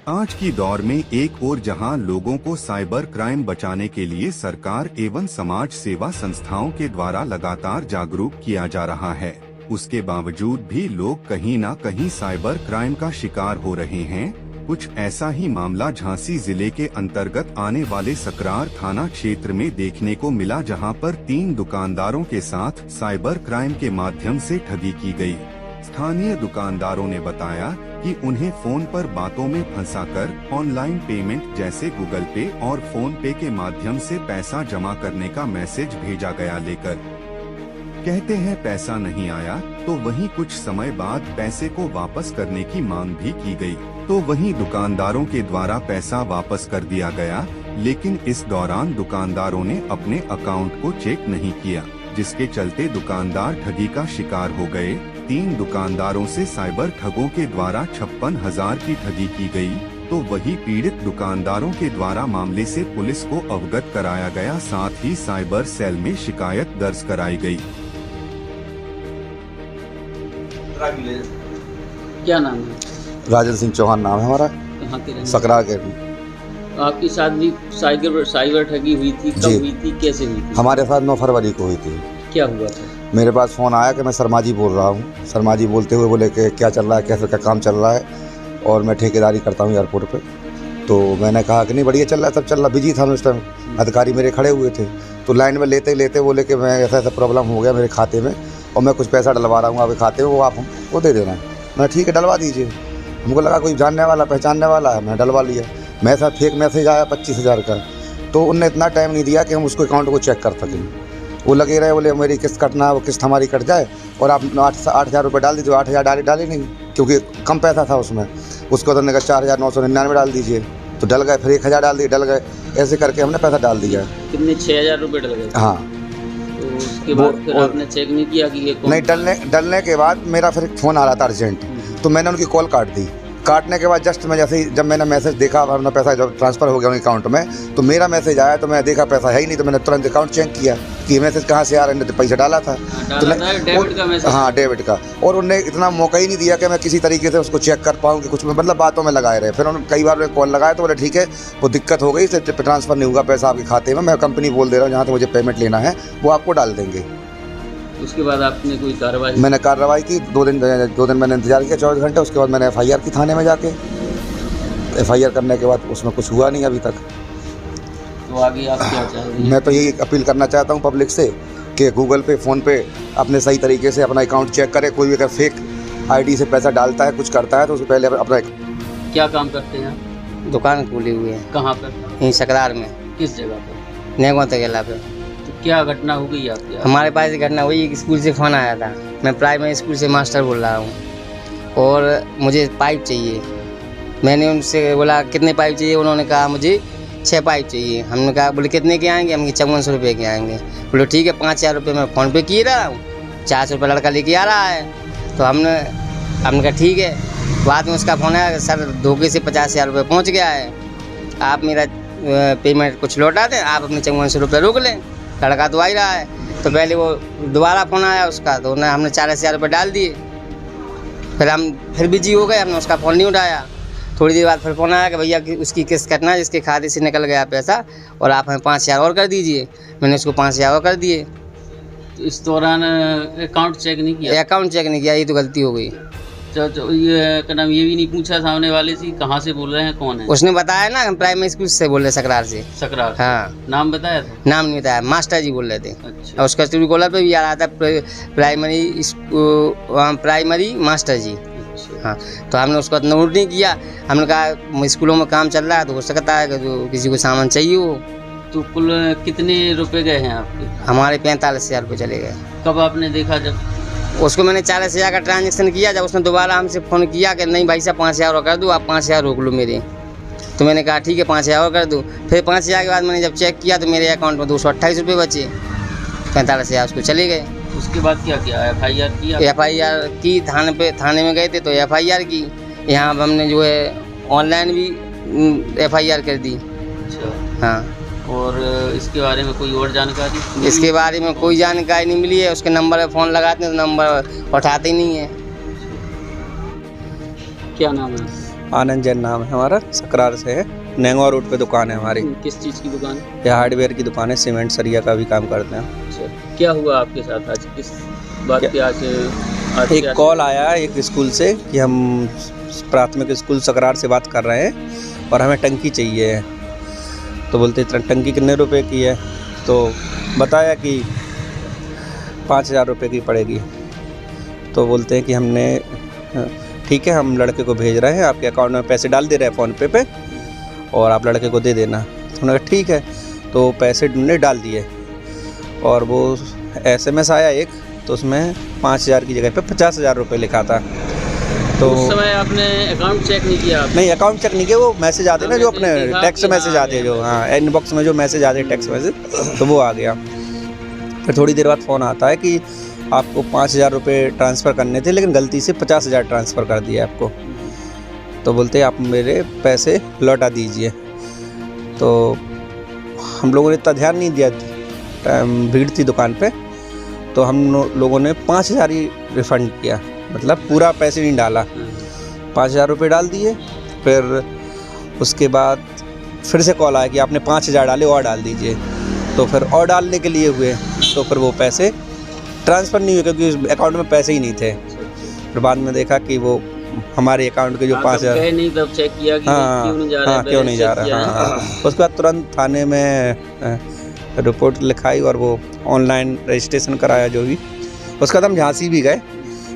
आज की दौर में एक ओर जहां लोगों को साइबर क्राइम बचाने के लिए सरकार एवं समाज सेवा संस्थाओं के द्वारा लगातार जागरूक किया जा रहा है, उसके बावजूद भी लोग कहीं न कहीं साइबर क्राइम का शिकार हो रहे हैं। कुछ ऐसा ही मामला झांसी जिले के अंतर्गत आने वाले सकरार थाना क्षेत्र में देखने को मिला, जहां पर 3 दुकानदारों के साथ साइबर क्राइम के माध्यम से ठगी की गई। स्थानीय दुकानदारों ने बताया कि उन्हें फोन पर बातों में फंसाकर ऑनलाइन पेमेंट जैसे गूगल पे और फोन पे के माध्यम से पैसा जमा करने का मैसेज भेजा गया। लेकर कहते हैं पैसा नहीं आया, तो वहीं कुछ समय बाद पैसे को वापस करने की मांग भी की गई, तो वहीं दुकानदारों के द्वारा पैसा वापस कर दिया गया। लेकिन इस दौरान दुकानदारों ने अपने अकाउंट को चेक नहीं किया, जिसके चलते दुकानदार ठगी का शिकार हो गए। 3 दुकानदारों से साइबर ठगों के द्वारा 56,000 की ठगी की गई, तो वही पीड़ित दुकानदारों के द्वारा मामले से पुलिस को अवगत कराया गया, साथ ही साइबर सेल में शिकायत दर्ज कराई गई। क्या नाम है? राजेंद्र सिंह चौहान नाम है हमारा। कहाँ के रहने? सकरा के। आपकी शादी साइबर ठगी हुई थी, कब हुई थी, कैसे हुई थी? हमारे साथ 9 फरवरी को हुई थी। क्या हुआ था? मेरे पास फ़ोन आया कि मैं शर्मा जी बोल रहा हूँ। शर्मा जी बोलते हुए बोले कि क्या चल रहा है, कैसे का काम चल रहा है, और मैं ठेकेदारी करता हूँ एयरपोर्ट पे। तो मैंने कहा कि नहीं बढ़िया चल रहा है, सब चल रहा। बिजी था मैं उस टाइम, अधिकारी मेरे खड़े हुए थे। तो लाइन में लेते लेते बोले कि मैं ऐसा ऐसा प्रॉब्लम हो गया मेरे खाते में और मैं कुछ पैसा डलवा रहा हूँ आपके खाते में, वो आप हमको दे देना। मैं ठीक है डलवा दीजिए। हमको लगा कोई जानने वाला पहचानने वाला है, मैं डलवा लिया। मेरे साथ फेक मैसेज आया 25,000 का। तो उनने इतना टाइम नहीं दिया कि हम उसको अकाउंट को चेक कर सकें। वो लगे रहे, बोले मेरी किस्त कटना है, वो किस्त हमारी कट जाए और आप 8,000 रुपये डाल दीजिए। 8,000 डाले नहीं, क्योंकि कम पैसा था उसमें। उसको तो उन्होंने कहा 4,999 डाल दीजिए, तो डल गए। फिर 1,000 डाल दिए, डल गए। ऐसे करके हमने पैसा डाल दिया। कितने? 6,000 रुपये डल गए? हाँ। तो उसके बाद फिर आपने चेक नहीं किया कि ये कौन? नहीं, डलने के बाद मेरा फिर फ़ोन आ रहा था अर्जेंट, तो मैंने उनकी कॉल काट दी। काटने के बाद जस्ट मैं जैसे ही जब मैंने मैसेज देखा, अपना पैसा जब ट्रांसफ़र हो गया उनके अकाउंट में, तो मेरा मैसेज आया, तो मैं देखा पैसा है ही नहीं। तो मैंने तुरंत अकाउंट चेक किया कि ये मैसेज कहाँ से आ रहा है, तो पैसा डाला था। तो डेबिट का मैसेज? हाँ, डेबिट का। और उन्होंने इतना मौका ही नहीं दिया कि मैं किसी तरीके से उसको चेक कर पाऊँ कि कुछ, मतलब बातों में लगाए रहे। फिर उन्होंने कई बार कॉल लगाया, तो बोले ठीक है वो दिक्कत हो गई, इससे ट्रांसफ़र नहीं होगा पैसा आपके खाते में। मैं कंपनी बोल दे रहा हूँ जहाँ से मुझे पेमेंट लेना है वो आपको डाल देंगे। उसके बाद आपने कोई कार्रवाई? मैंने कार्रवाई की। 2 दिन मैंने इंतजार किया, 24 घंटे। उसके बाद मैंने FIR की थाने में जाके। FIR करने के बाद उसमें कुछ हुआ नहीं अभी तक। तो आगे आप क्या चाह रहे हैं? मैं तो यही अपील करना चाहता हूँ पब्लिक से कि गूगल पे, फ़ोन पे अपने सही तरीके से अपना अकाउंट चेक करे। कोई भी अगर फेक ID से पैसा डालता है, कुछ करता है, तो उससे पहले अपना। क्या काम करते हैं? दुकान खोली हुई है। कहाँ पर? यहीं सकरार में। किस जगह पर? नेगवा तगेला पे। तो क्या घटना हो गई आपके? हमारे पास ये घटना हुई, स्कूल से फ़ोन आया था। मैं प्राइमरी स्कूल से मास्टर बोल रहा हूँ और मुझे पाइप चाहिए। मैंने उनसे बोला कितने पाइप चाहिए? उन्होंने कहा मुझे 6 पाइप चाहिए। हमने कहा, बोले कितने के आएंगे? हम 5400 रुपये के आएंगे। बोले ठीक है, 5,000 रुपये मैं फ़ोन पे किए रहा हूँ, 400 रुपये लड़का लेके आ रहा है। तो हमने कहा ठीक है। बाद में उसका फ़ोन आया, सर धोखे से 50,000 रुपये पहुँच गया है, आप मेरा पेमेंट कुछ लौटा दें, आप अपने 5400 रुपये रोक लें, लड़का तो आ ही रहा है। तो पहले वो दोबारा फ़ोन आया उसका, तो हमने 4,000 रुपये डाल दिए। फिर बिजी हो गए, हमने उसका फ़ोन नहीं उठाया। थोड़ी देर बाद फिर फ़ोन आया कि भैया उसकी किस्त कटना है, जिसके खाते से निकल गया पैसा, और आप हमें 5,000 और कर दीजिए। मैंने उसको 5,000 और कर दिए। तो इस दौरान अकाउंट चेक नहीं किया? अकाउंट चेक नहीं किया, ये तो गलती हो गई। तो ये क्या नाम, ये भी नहीं पूछा सामने वाले से कहाँ से बोल रहे हैं, कौन है? उसने बताया ना, हम प्राइमरी स्कूल से बोल रहे, सकरार से। सकरार? हाँ। नाम बताया था? नाम नहीं बताया, मास्टर जी बोल रहे थे। अच्छा। और उसका ट्रूकॉलर पे भी आ रहा था प्राइमरी मास्टर जी। हाँ। तो हमने उसको नोट नहीं किया। हमने कहा स्कूलों में काम चल रहा है, तो हो सकता है कि जो किसी को सामान चाहिए हो। तो कुल कितने रुपए गए हैं आपके? हमारे 45,000 रुपये चले गए। कब आपने देखा? जब उसको मैंने 40,000 का ट्रांजेक्शन किया, जब उसने दोबारा हमसे फ़ोन किया कि नहीं भाई साहब 5,000 और कर दूँ, आप 5,000 रोक लो मेरे। तो मैंने कहा ठीक है 5,000 और कर दूँ। फिर 5,000 के बाद मैंने जब चेक किया तो मेरे अकाउंट में 228 रुपये बचे। 45,000 उसको चले गए। उसके बाद क्या किया? FIR किया? FIR की, थाने में गए थे तो FIR की। यहाँ अब हमने जो है ऑनलाइन भी FIR कर दी। अच्छा। हाँ। और इसके बारे में कोई और जानकारी? इसके बारे में कोई जानकारी नहीं मिली है। उसके नंबर पर फ़ोन लगाते हैं तो नंबर उठाते ही नहीं है। क्या नाम है? आनंद जैन नाम है हमारा, सकरार से है। नेंगवा रोड पे दुकान है हमारी। किस चीज़ की दुकान है? ये हार्डवेयर की दुकान है, सीमेंट सरिया का भी काम करते हैं। अच्छा, क्या हुआ आपके साथ आज? किस बात की आज एक कॉल आया एक स्कूल से कि हम प्राथमिक स्कूल सकरार से बात कर रहे हैं और हमें टंकी चाहिए है। तो बोलते टंकी कितने रुपए की है? तो बताया कि 5,000 रुपये की पड़ेगी। तो बोलते हैं कि हमने ठीक है, हम लड़के को भेज रहे हैं, आपके अकाउंट में पैसे डाल दे रहे हैं फ़ोनपे पे और आप लड़के को दे देना। तो उन्होंने कहा ठीक है, तो पैसे हमने डाल दिए और वो SMS आया एक, तो उसमें 5,000 की जगह पे 50,000 रुपये लिखा था। तो उस समय आपने अकाउंट चेक नहीं किया? नहीं, अकाउंट चेक नहीं किया, वो मैसेज आते हैं ना जो अपने टेक्स्ट मैसेज आते हैं जो, हाँ इनबॉक्स में जो मैसेज आते हैं टेक्स्ट मैसेज, तो वो आ गया। फिर थोड़ी देर बाद फ़ोन आता है कि आपको 5,000 रुपये ट्रांसफ़र करने थे लेकिन गलती से 50,000 ट्रांसफ़र कर दिया आपको। तो बोलते आप मेरे पैसे लौटा दीजिए। तो हम लोगों ने इतना ध्यान नहीं दिया, भीड़ थी दुकान पे, तो हम लोगों ने 5,000 ही रिफ़ंड किया, मतलब पूरा पैसे नहीं डाला, 5,000 रुपये डाल दिए। फिर उसके बाद फिर से कॉल आया कि आपने 5,000 डाले और डाल दीजिए। तो फिर और डालने के लिए हुए, तो फिर वो पैसे ट्रांसफ़र नहीं हुए क्योंकि उस अकाउंट में पैसे ही नहीं थे। फिर बाद में देखा कि वो हमारे अकाउंट के जो 5,000 नहीं, तब चेक किया कि क्यों नहीं जा रहा है, क्यों नहीं जा रहा। हाँ। उसके बाद तुरंत थाने में रिपोर्ट लिखाई और वो ऑनलाइन रजिस्ट्रेशन कराया जो भी। उसके बाद हम झांसी भी गए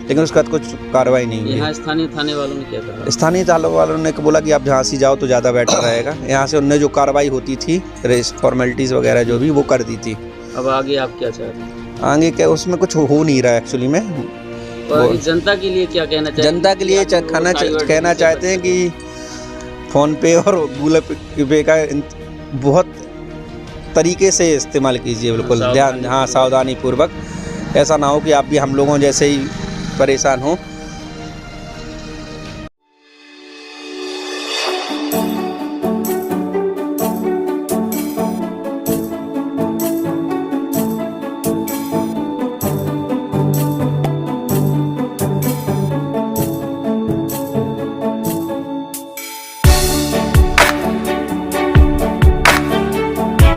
लेकिन उसके बाद कुछ कार्रवाई नहीं हुई। यहाँ स्थानीय थाने वालों ने क्या कहा? स्थानीय थाने वालों ने बोला कि आप झांसी जाओ तो ज़्यादा बेटर रहेगा। यहाँ से उनने जो कार्रवाई होती थी, फॉर्मेलिटीज़ वगैरह जो भी, वो कर दी थी। अब आगे आप क्या चाहते हैं? आगे क्या, उसमें कुछ हो नहीं रहा एक्चुअली में। और जनता के लिए क्या कहना चाहिए? जनता के लिए कहना चाहते हैं कि फ़ोन पे और गूगल पे का बहुत तरीके से इस्तेमाल कीजिए, बिल्कुल ध्यान, हाँ सावधानी पूर्वक। ऐसा ना हो कि आप भी हम लोगों जैसे ही परेशान हो।